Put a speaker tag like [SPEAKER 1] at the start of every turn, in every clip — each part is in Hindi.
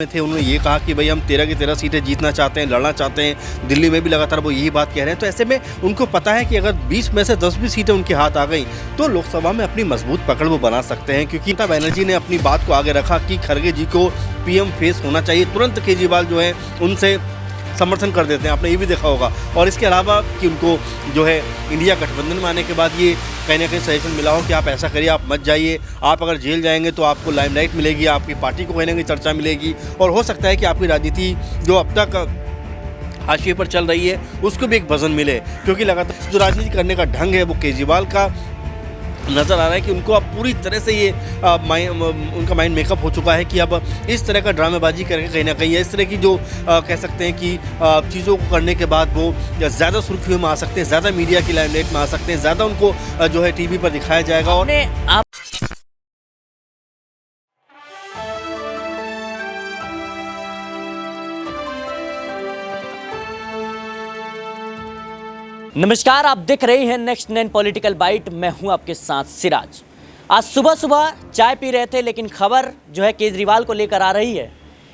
[SPEAKER 1] थे उन्होंने ये कहा कि भाई हम 13 की 13 सीटें जीतना चाहते हैं, लड़ना चाहते हैं। दिल्ली में भी लगातार वो यही बात कह रहे हैं। तो ऐसे में उनको पता है कि अगर 20 में से 10 भी सीटें उनके हाथ आ गई तो लोकसभा में अपनी मजबूत पकड़ वो बना सकते हैं, क्योंकि ममता बनर्जी ने अपनी बात को आगे रखा कि खड़गे जी को पीएम फेस होना चाहिए। तुरंत केजरीवाल जो है उनसे समर्थन कर देते हैं, आपने ये भी देखा होगा। और इसके अलावा कि उनको जो है इंडिया गठबंधन में आने के बाद ये कहीं ना कहीं सजेशन मिला हो कि आप ऐसा करिए, आप मत जाइए, आप अगर जेल जाएंगे तो आपको लाइमलाइट मिलेगी, आपकी पार्टी को कहीं ना कहीं चर्चा मिलेगी और हो सकता है कि आपकी राजनीति जो अब तक हाशिए पर चल रही है उसको भी एक वजन मिले, क्योंकि लगातार जो राजनीति करने का ढंग है वो केजरीवाल का नज़र आ रहा है कि उनको अब पूरी तरह से ये उनका माइंड मेकअप हो चुका है कि अब इस तरह का ड्रामेबाजी करके कहीं ना कहीं इस तरह की जो कह सकते हैं कि चीज़ों को करने के बाद वो ज़्यादा सुर्खियों में आ सकते हैं, ज़्यादा मीडिया की लाइमलाइट में आ सकते हैं, ज़्यादा उनको जो है टीवी पर दिखाया जाएगा। और
[SPEAKER 2] नमस्कार, आप देख रहे हैं नेक्स्ट 9 पॉलिटिकल बाइट। मैं हूं आपके साथ सिराज। आज सुबह सुबह चाय पी रहे थे, लेकिन खबर जो है केजरीवाल को लेकर आ रही है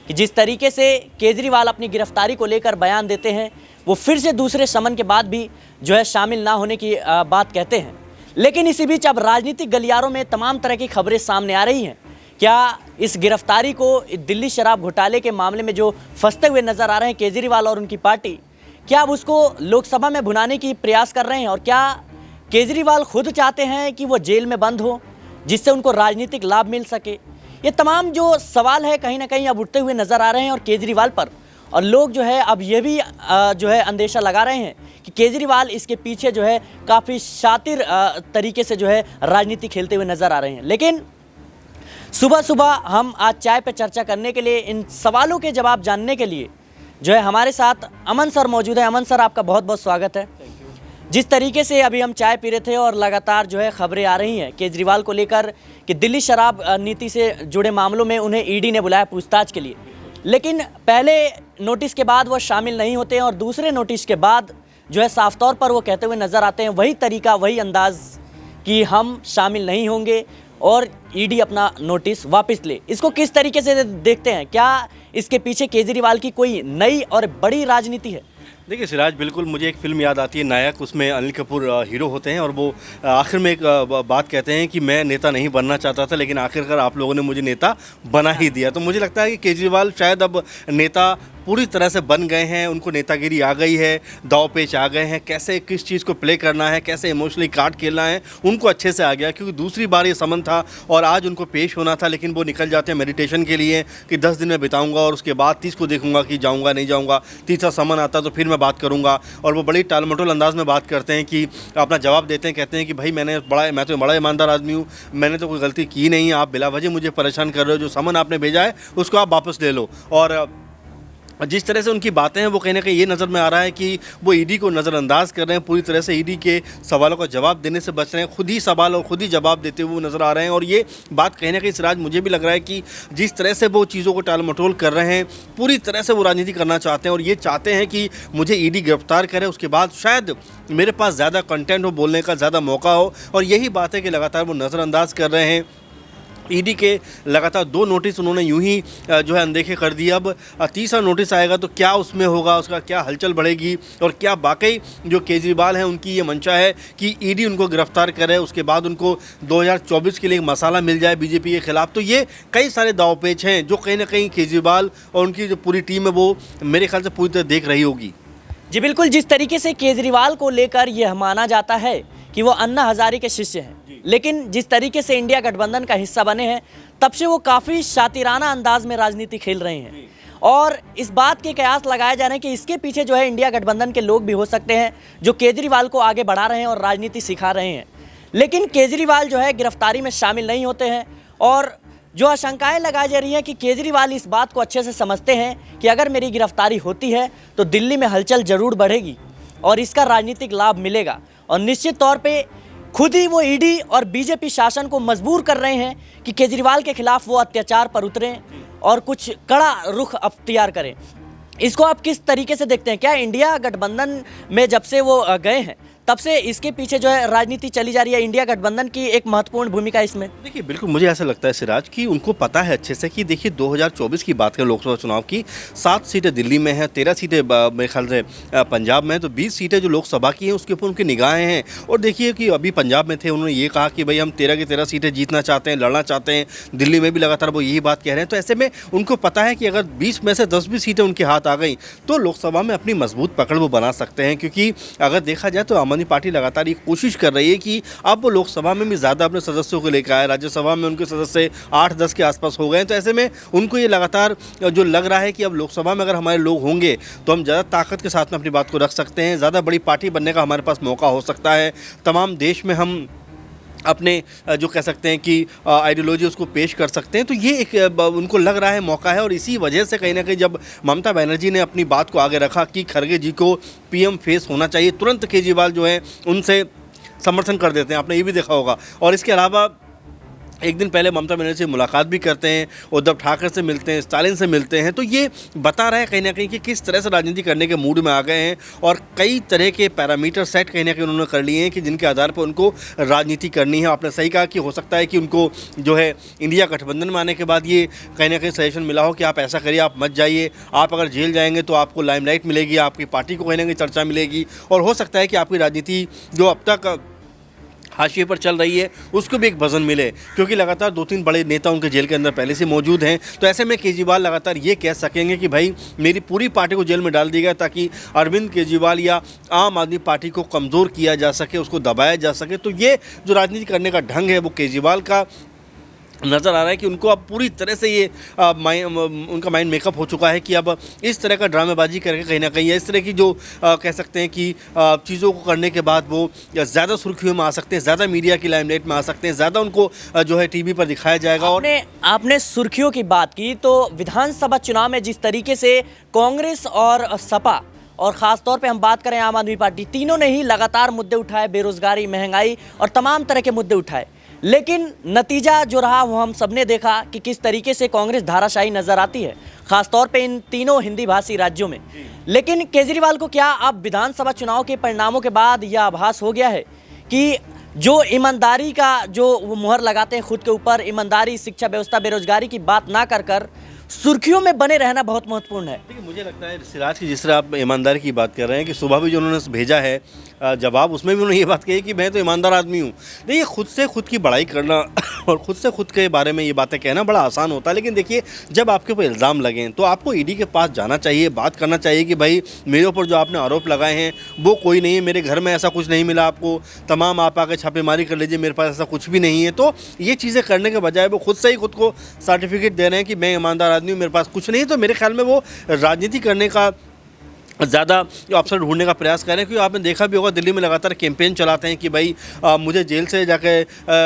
[SPEAKER 2] कि जिस तरीके से केजरीवाल अपनी गिरफ्तारी को लेकर बयान देते हैं, वो फिर से दूसरे समन के बाद भी जो है शामिल ना होने की बात कहते हैं। लेकिन इसी बीच अब राजनीतिक गलियारों में तमाम तरह की खबरें सामने आ रही हैं। क्या इस गिरफ्तारी को दिल्ली शराब घोटाले के मामले में जो फंसते हुए नजर आ रहे हैं केजरीवाल और उनकी पार्टी, क्या अब उसको लोकसभा में भुनाने की प्रयास कर रहे हैं? और क्या केजरीवाल खुद चाहते हैं कि वो जेल में बंद हो जिससे उनको राजनीतिक लाभ मिल सके? ये तमाम जो सवाल है कहीं ना कहीं अब उठते हुए नज़र आ रहे हैं और केजरीवाल पर। और लोग जो है अब ये भी जो है अंदेशा लगा रहे हैं कि केजरीवाल इसके पीछे जो है काफ़ी शातिर तरीके से जो है राजनीति खेलते हुए नज़र आ रहे हैं। लेकिन सुबह सुबह हम आज चाय पर चर्चा करने के लिए, इन सवालों के जवाब जानने के लिए जो है हमारे साथ अमन सर मौजूद है। अमन सर, आपका बहुत बहुत स्वागत है। जिस तरीके से अभी हम चाय पी रहे थे और लगातार जो है खबरें आ रही हैं केजरीवाल को लेकर कि दिल्ली शराब नीति से जुड़े मामलों में उन्हें ईडी ने बुलाया पूछताछ के लिए, लेकिन पहले नोटिस के बाद वो शामिल नहीं होते हैं और दूसरे नोटिस के बाद जो है साफ तौर पर वो कहते हुए नज़र आते हैं, वही तरीका वही अंदाज़ कि हम शामिल नहीं होंगे और ईडी अपना नोटिस वापस ले। इसको किस तरीके से देखते हैं? क्या इसके पीछे केजरीवाल की कोई नई और बड़ी राजनीति है?
[SPEAKER 1] देखिए सिराज, बिल्कुल मुझे एक फिल्म याद आती है नायक, उसमें अनिल कपूर हीरो होते हैं और वो आखिर में एक बात कहते हैं कि मैं नेता नहीं बनना चाहता था, लेकिन आखिरकार आप लोगों ने मुझे नेता बना ही दिया। तो मुझे लगता है कि केजरीवाल शायद अब नेता पूरी तरह से बन गए हैं, उनको नेतागिरी आ गई है, दाव पेच आ गए हैं, कैसे किस चीज़ को प्ले करना है, कैसे इमोशनली कार्ड खेलना है उनको अच्छे से आ गया। क्योंकि दूसरी बार ये समन था और आज उनको पेश होना था, लेकिन वो निकल जाते हैं मेडिटेशन के लिए कि 10 दिन में बिताऊंगा और उसके बाद 30 को देखूंगा कि जाऊंगा नहीं जाऊंगा। तीसरा समन आता तो फिर मैं बात करूंगा। और वो बड़ी टालमटोल अंदाज में बात करते हैं कि अपना जवाब देते हैं, कहते हैं कि भाई मैं तो बड़ा ईमानदार आदमी हूँ, मैंने तो कोई गलती की नहीं है, आप बिला वजह मुझे परेशान कर रहे हो, जो समन आपने भेजा है उसको आप वापस ले लो। और जिस तरह से उनकी बातें हैं वो कहीं ना कहीं ये नज़र में आ रहा है कि वो ईडी को नज़रअंदाज कर रहे हैं, पूरी तरह से ईडी के सवालों का जवाब देने से बच रहे हैं, खुद ही सवाल और खुद ही जवाब देते हुए नज़र आ रहे हैं। और ये बात कहीं ना कहीं सिराज मुझे भी लग रहा है कि जिस तरह से वो चीज़ों को टाल मटोल कर रहे हैं, पूरी तरह से वो राजनीति करना चाहते हैं और ये चाहते हैं कि मुझे ईडी गिरफ्तार करे, उसके बाद शायद मेरे पास ज़्यादा कंटेंट हो, बोलने का ज़्यादा मौका हो। और यही बात है कि लगातार वो नज़रअंदाज कर रहे हैं। ईडी के लगातार 2 नोटिस उन्होंने यूं ही जो है अनदेखे कर दिए। अब तीसरा नोटिस आएगा तो क्या उसमें होगा, उसका क्या हलचल बढ़ेगी और क्या वाकई जो केजरीवाल हैं उनकी ये मंशा है कि ईडी उनको गिरफ्तार करे, उसके बाद उनको 2024 के लिए एक मसाला मिल जाए बीजेपी के खिलाफ। तो ये कई सारे दावपेच हैं जो कहीं ना कहीं केजरीवाल और उनकी जो पूरी टीम है वो मेरे ख्याल से पूरी तरह देख रही होगी।
[SPEAKER 2] जी बिल्कुल, जिस तरीके से केजरीवाल को लेकर यह माना जाता है कि वो अन्ना हजारे के शिष्य हैं, लेकिन जिस तरीके से इंडिया गठबंधन का हिस्सा बने हैं तब से वो काफ़ी शातिराना अंदाज में राजनीति खेल रहे हैं। और इस बात के कयास लगाए जा रहे हैं कि इसके पीछे जो है इंडिया गठबंधन के लोग भी हो सकते हैं जो केजरीवाल को आगे बढ़ा रहे हैं और राजनीति सिखा रहे हैं। लेकिन केजरीवाल जो है गिरफ्तारी में शामिल नहीं होते हैं और जो आशंकाएं लगाई जा रही हैं कि केजरीवाल इस बात को अच्छे से समझते हैं कि अगर मेरी गिरफ्तारी होती है तो दिल्ली में हलचल ज़रूर बढ़ेगी और इसका राजनीतिक लाभ मिलेगा। और निश्चित तौर पे खुद ही वो ईडी और बीजेपी शासन को मजबूर कर रहे हैं कि केजरीवाल के खिलाफ वो अत्याचार पर उतरें और कुछ कड़ा रुख अख्तियार करें। इसको आप किस तरीके से देखते हैं? क्या इंडिया गठबंधन में जब से वो गए हैं तब से इसके पीछे जो है राजनीति चली जा रही है, इंडिया गठबंधन की एक महत्वपूर्ण भूमिका इसमें।
[SPEAKER 1] देखिए बिल्कुल मुझे ऐसा लगता है सिराज कि उनको पता है अच्छे से कि देखिए 2024 की बात करें लोकसभा चुनाव की, 7 सीटें दिल्ली में हैं, 13 सीटें मेरे ख्याल से पंजाब में, तो 20 सीटें जो लोकसभा की हैं उसके ऊपर उनकी निगाहें हैं। और देखिए कि अभी पंजाब में थे, उन्होंने ये कहा कि भाई हम 13 की 13 सीटें जीतना चाहते हैं, लड़ना चाहते हैं। दिल्ली में भी लगातार वो यही बात कह रहे हैं। तो ऐसे में उनको पता है कि अगर 20 में से 10 भी सीटें उनके हाथ आ गई तो लोकसभा में अपनी मजबूत पकड़ वो बना सकते हैं। क्योंकि अगर देखा जाए तो आम आदमी पार्टी लगातार ये कोशिश कर रही है कि अब वो लोकसभा में भी ज़्यादा अपने सदस्यों को लेकर आए। राज्यसभा में उनके सदस्य 8-10 के आसपास हो गए हैं। तो ऐसे में उनको ये लगातार जो लग रहा है कि अब लोकसभा में अगर हमारे लोग होंगे तो हम ज़्यादा ताकत के साथ में अपनी बात को रख सकते हैं, ज़्यादा बड़ी पार्टी बनने का हमारे पास मौका हो सकता है। तमाम देश में हम अपने जो कह सकते हैं कि आइडियोलॉजी उसको पेश कर सकते हैं। तो ये एक उनको लग रहा है मौका है। और इसी वजह से कहीं ना कहीं जब ममता बनर्जी ने अपनी बात को आगे रखा कि खड़गे जी को पीएम फेस होना चाहिए, तुरंत केजरीवाल जो है उनसे समर्थन कर देते हैं। आपने ये भी देखा होगा। और इसके अलावा एक दिन पहले ममता बनर्जी से मुलाकात भी करते हैं, उद्धव ठाकरे से मिलते हैं, स्टालिन से मिलते हैं। तो ये बता रहा है कहीं ना कहीं कि किस तरह से राजनीति करने के मूड में आ गए हैं। और कई तरह के पैरामीटर सेट कहीं ना कहीं उन्होंने कर लिए हैं कि जिनके आधार पर उनको राजनीति करनी है। आपने सही कहा कि हो सकता है कि उनको जो है इंडिया गठबंधन में आने के बाद ये कहीं ना कहीं सजेशन मिला हो कि आप ऐसा करिए, आप मत जाइए, आप अगर जेल जाएंगे तो आपको लाइमलाइट मिलेगी, आपकी पार्टी को कहीं ना कहीं चर्चा मिलेगी। और हो सकता है कि आपकी राजनीति जो अब तक हाशिए पर चल रही है उसको भी एक वजन मिले, क्योंकि लगातार 2-3 बड़े नेता उनके जेल के अंदर पहले से मौजूद हैं। तो ऐसे में केजरीवाल लगातार ये कह सकेंगे कि भाई मेरी पूरी पार्टी को जेल में डाल दिया गया ताकि अरविंद केजरीवाल या आम आदमी पार्टी को कमज़ोर किया जा सके, उसको दबाया जा सके। तो ये जो राजनीति करने का ढंग है वो केजरीवाल का नज़र आ रहा है कि उनको अब पूरी तरह से ये उनका माइंड मेकअप हो चुका है कि अब इस तरह का ड्रामेबाजी करके कहीं ना कहीं इस तरह की जो कह सकते हैं कि चीज़ों को करने के बाद वो ज़्यादा सुर्खियों में आ सकते हैं, ज़्यादा मीडिया की लाइमलाइट में आ सकते हैं, ज़्यादा उनको जो है टीवी पर दिखाया जाएगा। और
[SPEAKER 2] आपने सुर्खियों की बात की तो विधानसभा चुनाव में जिस तरीके से कांग्रेस और सपा और ख़ास तौर पे हम बात करें आम आदमी पार्टी, तीनों ने ही लगातार मुद्दे उठाए, बेरोजगारी, महंगाई और तमाम तरह के मुद्दे उठाए। लेकिन नतीजा जो रहा वो हम सबने देखा कि किस तरीके से कांग्रेस धाराशायी नजर आती है, खास तौर पे इन तीनों हिंदी भाषी राज्यों में। लेकिन केजरीवाल को क्या अब विधानसभा चुनाव के परिणामों के बाद यह आभास हो गया है कि जो ईमानदारी का जो वो मुहर लगाते हैं खुद के ऊपर, ईमानदारी, शिक्षा व्यवस्था, बेरोजगारी की बात ना कर सुर्खियों में बने रहना बहुत महत्वपूर्ण है।
[SPEAKER 1] देखिए मुझे लगता है सिराज की जिस तरह आप ईमानदारी की बात कर रहे हैं कि सुबह भी जो उन्होंने भेजा है जवाब, उसमें भी उन्होंने ये बात कही कि मैं तो ईमानदार आदमी हूँ। देखिए खुद से खुद की बड़ाई करना और खुद से खुद के बारे में ये बातें कहना बड़ा आसान होता है। लेकिन देखिए जब आपके ऊपर इल्ज़ाम लगें तो आपको ईडी के पास जाना चाहिए, बात करना चाहिए कि भाई मेरे ऊपर जो आपने आरोप लगाए हैं वो कोई नहीं है, मेरे घर में ऐसा कुछ नहीं मिला आपको, तमाम आप आके छापेमारी कर लीजिए, मेरे पास ऐसा कुछ भी नहीं है। तो ये चीज़ें करने के बजाय वो खुद से ही खुद को सर्टिफिकेट दे रहे हैं कि मैं ईमानदार आदमी हूँ, मेरे पास कुछ नहीं है। तो मेरे ख्याल में वो राजनीति करने का ज़्यादा अवसर ढूंढने का प्रयास कर रहे हैं। क्योंकि आपने देखा भी होगा दिल्ली में लगातार कैंपेन चलाते हैं कि भाई मुझे जेल से जाके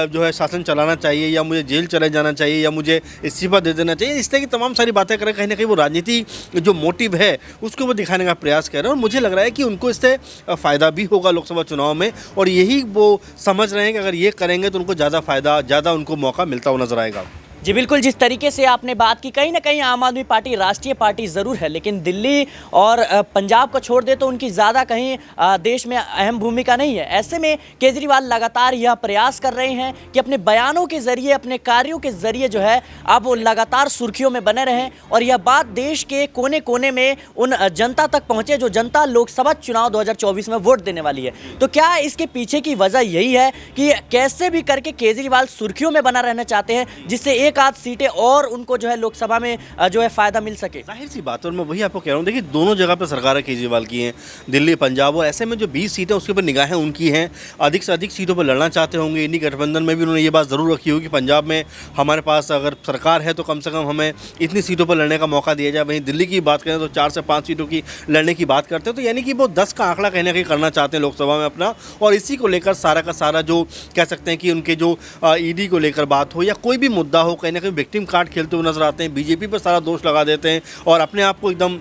[SPEAKER 1] जो है शासन चलाना चाहिए, या मुझे जेल चले जाना चाहिए, या मुझे इस्तीफा दे देना चाहिए। इस तरह की तमाम सारी बातें करें, कहीं ना कहीं वो राजनीति जो मोटिव है उसको वो दिखाने का प्रयास कर रहे हैं। और मुझे लग रहा है कि उनको इससे फ़ायदा भी होगा लोकसभा चुनाव में, और यही वो समझ रहे हैं कि अगर ये करेंगे तो उनको ज़्यादा फ़ायदा, ज़्यादा उनको मौका मिलता हुआ नजर आएगा।
[SPEAKER 2] जी बिल्कुल, जिस तरीके से आपने बात की, कहीं ना कहीं आम आदमी पार्टी राष्ट्रीय पार्टी ज़रूर है, लेकिन दिल्ली और पंजाब को छोड़ दे तो उनकी ज़्यादा कहीं देश में अहम भूमिका नहीं है। ऐसे में केजरीवाल लगातार यह प्रयास कर रहे हैं कि अपने बयानों के ज़रिए, अपने कार्यों के ज़रिए जो है अब वो लगातार सुर्खियों में बने रहें और यह बात देश के कोने कोने में उन जनता तक पहुँचे जो जनता लोकसभा चुनाव 2024 में वोट देने वाली है। तो क्या इसके पीछे की वजह यही है कि कैसे भी करके केजरीवाल सुर्खियों में बना रहना चाहते हैं, जिससे एक आध सीटें और उनको जो है लोकसभा में जो है फायदा मिल सके? जाहिर
[SPEAKER 1] सी बात है, और मैं वही आपको कह रहा हूँ। देखिए दोनों जगह पर सरकारें केजरीवाल की हैं, दिल्ली, पंजाब, और ऐसे में जो 20 सीटें उसके ऊपर निगाहें उनकी हैं। अधिक से अधिक सीटों पर लड़ना चाहते होंगे। इंडी गठबंधन में भी उन्होंने ये बात ज़रूर रखी होगी कि पंजाब में हमारे पास अगर सरकार है तो कम से कम हमें इतनी सीटों पर लड़ने का मौका दिया जाए। वहीं दिल्ली की बात करें तो 4 से 5 सीटों की लड़ने की बात करते हैं। तो यानी कि वो 10 का आंकड़ा कहीं ना कहीं करना चाहते हैं लोकसभा में अपना, और इसी को लेकर सारा का सारा जो कह सकते हैं कि उनके जो ईडी को लेकर बात हो या कोई भी मुद्दा हो, कहीं ना कहीं विक्टिम कार्ड खेलते हुए नजर आते हैं। बीजेपी पर सारा दोष लगा देते हैं और अपने आप को एकदम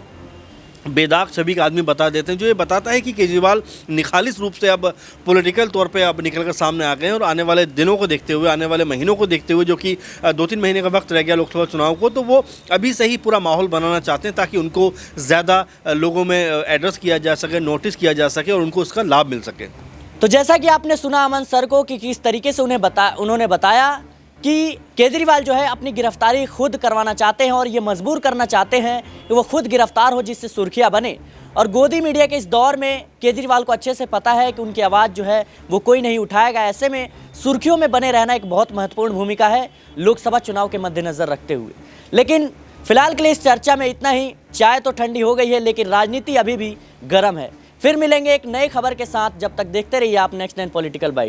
[SPEAKER 1] बेदाग छवि का आदमी बता देते हैं, जो ये बताता है कि केजरीवाल निखालिस रूप से अब पॉलिटिकल तौर पे अब निकल कर सामने आ गए हैं। और आने वाले दिनों को देखते हुए, आने वाले महीनों को देखते हुए, जो कि 2-3 महीने का वक्त रह गया लोकसभा चुनाव को, तो वो अभी से ही पूरा माहौल बनाना चाहते हैं ताकि उनको ज़्यादा लोगों में एड्रेस किया जा सके, नोटिस किया जा सके और उनको उसका लाभ मिल सके।
[SPEAKER 2] तो जैसा कि आपने सुना अमन सर को कि किस तरीके से उन्होंने बताया कि केजरीवाल जो है अपनी गिरफ्तारी खुद करवाना चाहते हैं और ये मजबूर करना चाहते हैं कि वो खुद गिरफ्तार हो, जिससे सुर्खियां बने। और गोदी मीडिया के इस दौर में केजरीवाल को अच्छे से पता है कि उनकी आवाज़ जो है वो कोई नहीं उठाएगा। ऐसे में सुर्खियों में बने रहना एक बहुत महत्वपूर्ण भूमिका है लोकसभा चुनाव के मद्देनज़र रखते हुए। लेकिन फिलहाल के लिए इस चर्चा में इतना ही। चाय तो ठंडी हो गई है लेकिन राजनीति अभी भी गर्म है। फिर मिलेंगे एक नई खबर के साथ, जब तक देखते रहिए आप नेक्स्ट 9 पॉलिटिकल बाइट।